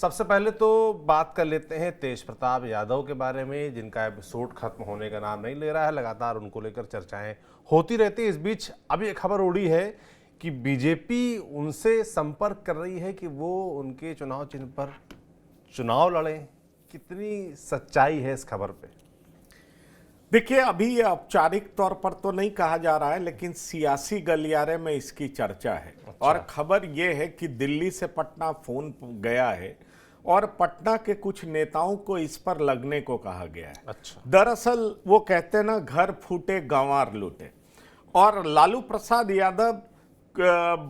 सबसे पहले तो बात कर लेते हैं तेज प्रताप यादव के बारे में, जिनका एपिसोड खत्म होने का नाम नहीं ले रहा है। लगातार उनको लेकर चर्चाएं होती रहती है। इस बीच अभी एक खबर उड़ी है कि बीजेपी उनसे संपर्क कर रही है कि वो उनके चुनाव चिन्ह पर चुनाव लड़ें। कितनी सच्चाई है इस खबर पे? देखिए, अभी ये औपचारिक तौर पर तो नहीं कहा जा रहा है, लेकिन सियासी गलियारे में इसकी चर्चा है। अच्छा। और खबर ये है कि दिल्ली से पटना फोन गया है और पटना के कुछ नेताओं को इस पर लगने को कहा गया है। अच्छा। दरअसल वो कहते हैं ना, घर फूटे गंवार लूटे। और लालू प्रसाद यादव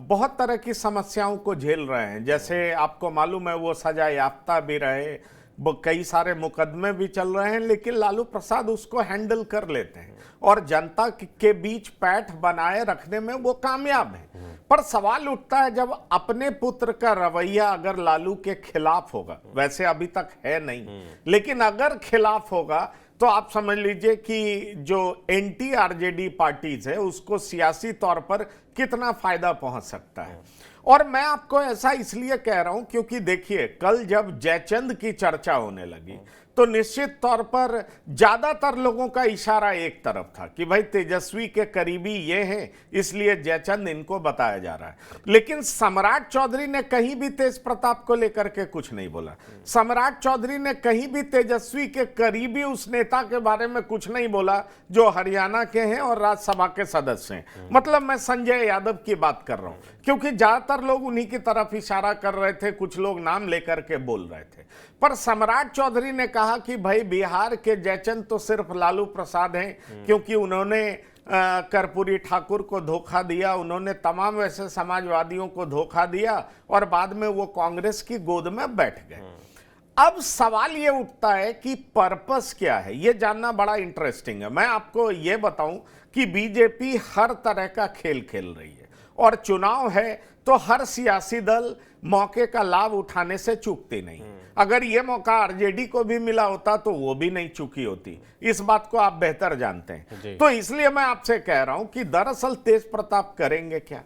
बहुत तरह की समस्याओं को झेल रहे हैं। जैसे आपको मालूम है, वो सजा याफ्ता भी रहे, वो कई सारे मुकदमे भी चल रहे हैं, लेकिन लालू प्रसाद उसको हैंडल कर लेते हैं और जनता के बीच पैठ बनाए रखने में वो कामयाब हैं। पर सवाल उठता है, जब अपने पुत्र का रवैया अगर लालू के खिलाफ होगा, वैसे अभी तक है नहीं, लेकिन अगर खिलाफ होगा तो आप समझ लीजिए कि जो एंटी आरजेडी पार्टीज है उसको सियासी तौर पर कितना फायदा पहुंच सकता है। और मैं आपको ऐसा इसलिए कह रहा हूं क्योंकि देखिए, कल जब जयचंद की चर्चा होने लगी तो निश्चित तौर पर ज्यादातर लोगों का इशारा एक तरफ था कि भाई तेजस्वी के करीबी ये हैं, इसलिए जयचंद इनको बताया जा रहा है। लेकिन सम्राट चौधरी ने कहीं भी तेज प्रताप को लेकर के कुछ नहीं बोला। सम्राट चौधरी ने कहीं भी तेजस्वी के करीबी उस नेता के बारे में कुछ नहीं बोला जो हरियाणा के हैं और राज्यसभा के सदस्य हैं। मतलब मैं संजय यादव की बात कर रहा हूं, क्योंकि ज्यादातर लोग उन्हीं की तरफ इशारा कर रहे थे, कुछ लोग नाम लेकर के बोल रहे थे। पर सम्राट चौधरी ने कहा कि भाई बिहार के जयचंद तो सिर्फ लालू प्रसाद हैं, क्योंकि उन्होंने कर्पूरी ठाकुर को धोखा दिया, उन्होंने तमाम वैसे समाजवादियों को धोखा दिया और बाद में वो कांग्रेस की गोद में बैठ गए। अब सवाल ये उठता है कि पर्पस क्या है, ये जानना बड़ा इंटरेस्टिंग है। मैं आपको ये बताऊं कि बीजेपी हर तरह का खेल खेल रही है और चुनाव है तो हर सियासी दल मौके का लाभ उठाने से चूकती नहीं। अगर ये मौका आरजेडी को भी मिला होता तो वो भी नहीं चूकी होती। इस बात को आप बेहतर जानते हैं। तो इसलिए मैं आपसे कह रहा हूं कि दरअसल तेज प्रताप करेंगे क्या।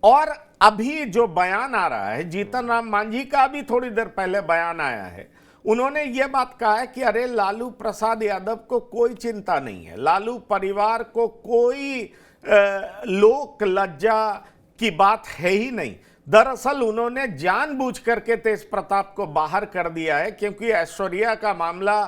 और अभी जो बयान आ रहा है, जीतन राम मांझी का भी थोड़ी देर पहले बयान आया है, उन्होंने ये बात कहा है कि अरे लालू प्रसाद यादव को कोई चिंता नहीं है, लालू परिवार को कोई लोक लज्जा की बात है ही नहीं। दरअसल उन्होंने जानबूझ करके तेज प्रताप को बाहर कर दिया है, क्योंकि ऐश्वर्या का मामला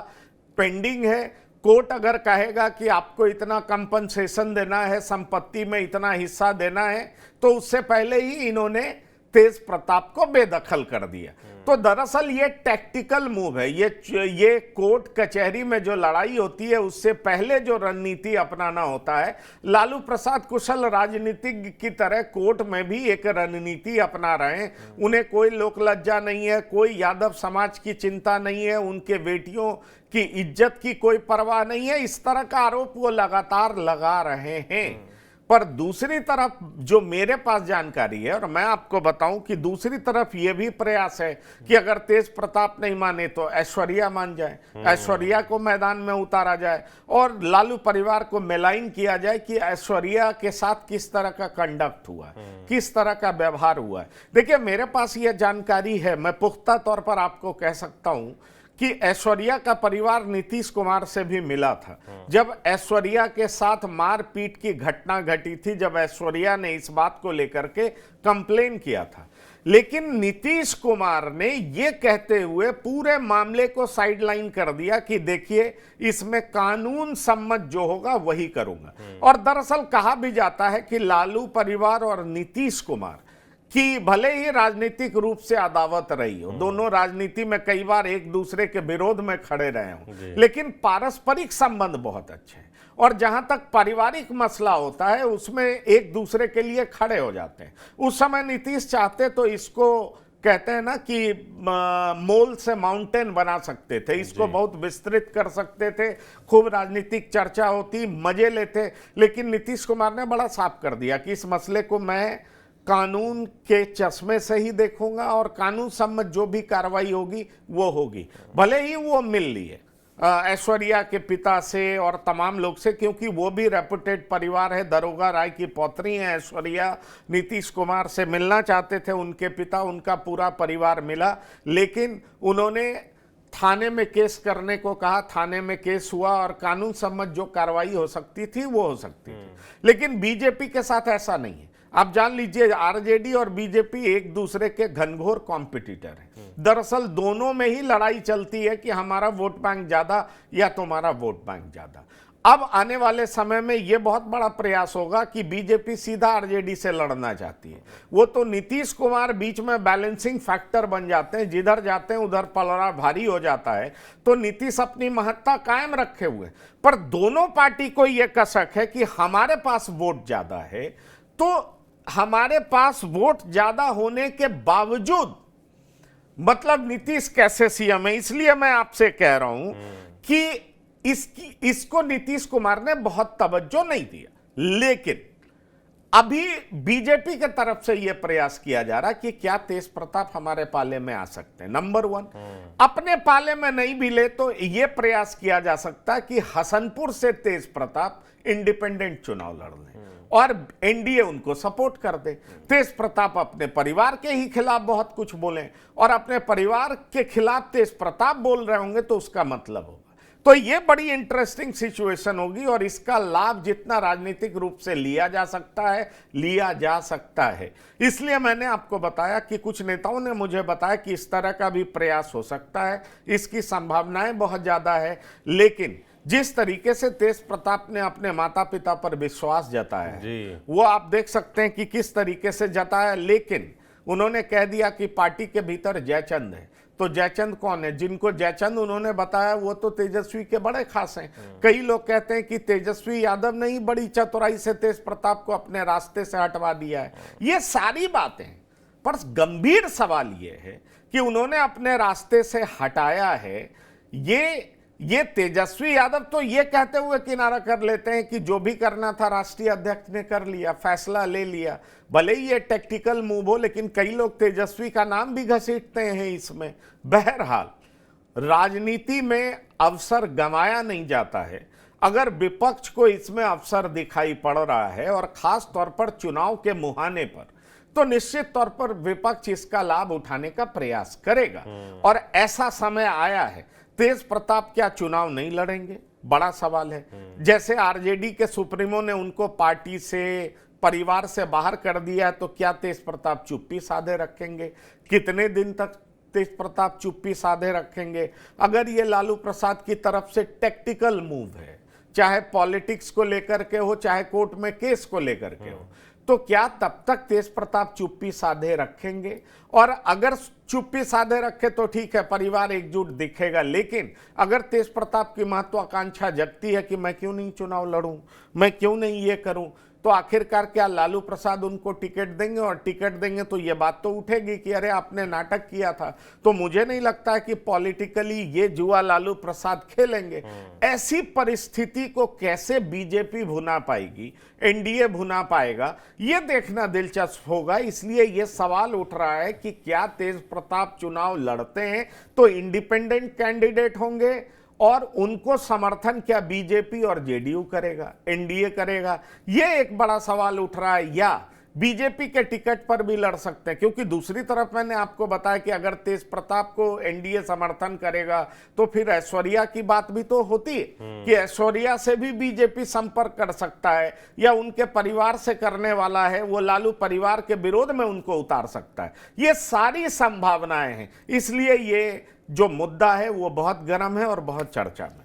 पेंडिंग है। कोर्ट अगर कहेगा कि आपको इतना कंपनसेशन देना है, संपत्ति में इतना हिस्सा देना है, तो उससे पहले ही इन्होंने तेज प्रताप को बेदखल कर दिया। तो दरअसल ये टैक्टिकल मूव है। ये कोर्ट कचहरी में जो लड़ाई होती है उससे पहले जो रणनीति अपनाना होता है, लालू प्रसाद कुशल राजनीतिज्ञ की तरह कोर्ट में भी एक रणनीति अपना रहे हैं। उन्हें कोई लोक लज्जा नहीं है, कोई यादव समाज की चिंता नहीं है, उनके बेटियों की इज्जत की कोई परवाह नहीं है। इस तरह का आरोप वो लगातार लगा रहे हैं। पर दूसरी तरफ जो मेरे पास जानकारी है, और मैं आपको बताऊं कि दूसरी तरफ यह भी प्रयास है कि अगर तेज प्रताप नहीं माने तो ऐश्वर्या मान जाए, ऐश्वर्या को मैदान में उतारा जाए और लालू परिवार को मेलाइन किया जाए कि ऐश्वर्या के साथ किस तरह का कंडक्ट हुआ है, किस तरह का व्यवहार हुआ है। देखिए, मेरे पास यह जानकारी है, मैं पुख्ता तौर पर आपको कह सकता हूं कि ऐश्वर्या का परिवार नीतीश कुमार से भी मिला था। जब ऐश्वर्या के साथ मारपीट की घटना घटी थी, जब ऐश्वर्या ने इस बात को लेकर के कंप्लेन किया था, लेकिन नीतीश कुमार ने यह कहते हुए पूरे मामले को साइडलाइन कर दिया कि देखिए, इसमें कानून सम्मत जो होगा वही करूंगा। और दरअसल कहा भी जाता है कि लालू परिवार और नीतीश कुमार कि भले ही राजनीतिक रूप से अदावत रही हो, दोनों राजनीति में कई बार एक दूसरे के विरोध में खड़े रहे हों, लेकिन पारस्परिक संबंध बहुत अच्छे हैं और जहां तक पारिवारिक मसला होता है उसमें एक दूसरे के लिए खड़े हो जाते हैं। उस समय नीतीश चाहते तो इसको कहते हैं ना कि मोल से माउंटेन बना सकते थे, इसको बहुत विस्तृत कर सकते थे, खूब राजनीतिक चर्चा होती, मजे लेते, लेकिन नीतीश कुमार ने बड़ा साफ कर दिया कि इस मसले को मैं कानून के चश्मे से ही देखूंगा और कानून सम्मत जो भी कार्रवाई होगी वो होगी, भले ही वो मिल लिए। ऐश्वर्या के पिता से और तमाम लोग से, क्योंकि वो भी रेपुटेड परिवार है। दरोगा राय की पौत्री है ऐश्वर्या, नीतीश कुमार से मिलना चाहते थे उनके पिता, उनका पूरा परिवार मिला, लेकिन उन्होंने थाने में केस करने को कहा। थाने में केस हुआ और कानून सम्मत जो कार्रवाई हो सकती थी वो हो सकती थी, लेकिन बीजेपी के साथ ऐसा नहीं है। आप जान लीजिए, आरजेडी और बीजेपी एक दूसरे के घनघोर कॉम्पिटिटर हैं। दरअसल दोनों में ही लड़ाई चलती है कि हमारा वोट बैंक ज्यादा या तुम्हारा वोट बैंक ज्यादा। अब आने वाले समय में यह बहुत बड़ा प्रयास होगा कि बीजेपी सीधा आरजेडी से लड़ना चाहती है। वो तो नीतीश कुमार बीच में बैलेंसिंग फैक्टर बन जाते हैं, जिधर जाते हैं उधर पलड़ा भारी हो जाता है, तो नीतीश अपनी महत्ता कायम रखे हुए। पर दोनों पार्टी को यह कसक है कि हमारे पास वोट ज्यादा है, तो हमारे पास वोट ज्यादा होने के बावजूद मतलब नीतीश कैसे सीएम है। इसलिए मैं आपसे कह रहा हूं कि इसको नीतीश कुमार ने बहुत तवज्जो नहीं दिया, लेकिन अभी बीजेपी के तरफ से यह प्रयास किया जा रहा कि क्या तेज प्रताप हमारे पाले में आ सकते हैं। नंबर 1, अपने पाले में नहीं भी ले तो यह प्रयास किया जा सकता है कि हसनपुर से तेज प्रताप इंडिपेंडेंट चुनाव लड़ लें और एनडीए उनको सपोर्ट कर दे। तेज प्रताप अपने परिवार के ही खिलाफ बहुत कुछ बोलें और अपने परिवार के खिलाफ तेज प्रताप बोल रहे होंगे तो उसका मतलब होगा। तो यह बड़ी इंटरेस्टिंग सिचुएशन होगी और इसका लाभ जितना राजनीतिक रूप से लिया जा सकता है। इसलिए मैंने आपको बताया कि कुछ नेताओं ने मुझे बताया कि इस तरह का भी प्रयास हो सकता है, इसकी संभावनाएं बहुत ज्यादा है। लेकिन जिस तरीके से तेज प्रताप ने अपने माता पिता पर विश्वास जताया है, वो आप देख सकते हैं कि किस तरीके से जताया। लेकिन उन्होंने कह दिया कि पार्टी के भीतर जयचंद है। तो जयचंद कौन है? जिनको जयचंद उन्होंने बताया वो तो तेजस्वी के बड़े खास हैं। कई लोग कहते हैं कि तेजस्वी यादव ने ही बड़ी चतुराई से तेज प्रताप को अपने रास्ते से हटवा दिया है। ये सारी बातें, पर गंभीर सवाल ये है कि उन्होंने अपने रास्ते से हटाया है। ये तेजस्वी यादव तो ये कहते हुए किनारा कर लेते हैं कि जो भी करना था राष्ट्रीय अध्यक्ष ने कर लिया, फैसला ले लिया। भले ही ये टैक्टिकल मूव हो, लेकिन कई लोग तेजस्वी का नाम भी घसीटते हैं इसमें। बहरहाल, राजनीति में अवसर गंवाया नहीं जाता है। अगर विपक्ष को इसमें अवसर दिखाई पड़ रहा है और खास तौर पर चुनाव के मुहाने पर, तो निश्चित तौर पर विपक्ष इसका लाभ उठाने का प्रयास करेगा। और ऐसा समय आया है। तेज प्रताप क्या चुनाव नहीं लड़ेंगे? बड़ा सवाल है। जैसे आरजेडी के सुप्रीमो ने उनको पार्टी से, परिवार से बाहर कर दिया, तो क्या तेज प्रताप चुप्पी साधे रखेंगे? कितने दिन तक तेज प्रताप चुप्पी साधे रखेंगे? अगर ये लालू प्रसाद की तरफ से टैक्टिकल मूव है, चाहे पॉलिटिक्स को लेकर के हो, चाहे कोर्ट में केस को लेकर के हो, तो क्या तब तक तेज प्रताप चुप्पी साधे रखेंगे? और अगर चुप्पी साधे रखे तो ठीक है, परिवार एकजुट दिखेगा। लेकिन अगर तेज प्रताप की महत्वाकांक्षा जगती है कि मैं क्यों नहीं चुनाव लड़ूं, मैं क्यों नहीं ये करूं, तो आखिरकार क्या लालू प्रसाद उनको टिकट देंगे? और टिकट देंगे तो ये बात तो उठेगी कि अरे आपने नाटक किया था। तो मुझे नहीं लगता है कि पॉलिटिकली ये जुआ लालू प्रसाद खेलेंगे। ऐसी परिस्थिति को कैसे बीजेपी भुना पाएगी, एनडीए भुना पाएगा, ये देखना दिलचस्प होगा। इसलिए ये सवाल उठ रहा है कि क्या तेज प्रताप चुनाव लड़ते हैं तो इंडिपेंडेंट कैंडिडेट होंगे और उनको समर्थन क्या बीजेपी और जेडीयू करेगा, एनडीए करेगा? यह एक बड़ा सवाल उठ रहा है। या बीजेपी के टिकट पर भी लड़ सकते हैं, क्योंकि दूसरी तरफ मैंने आपको बताया कि अगर तेज प्रताप को एनडीए समर्थन करेगा तो फिर ऐश्वर्या की बात भी तो होती है कि ऐश्वर्या से भी बीजेपी संपर्क कर सकता है, या उनके परिवार से करने वाला है वो लालू परिवार के विरोध में उनको उतार सकता है। ये सारी संभावनाएं हैं। इसलिए ये जो मुद्दा है वो बहुत गर्म है और बहुत चर्चा में।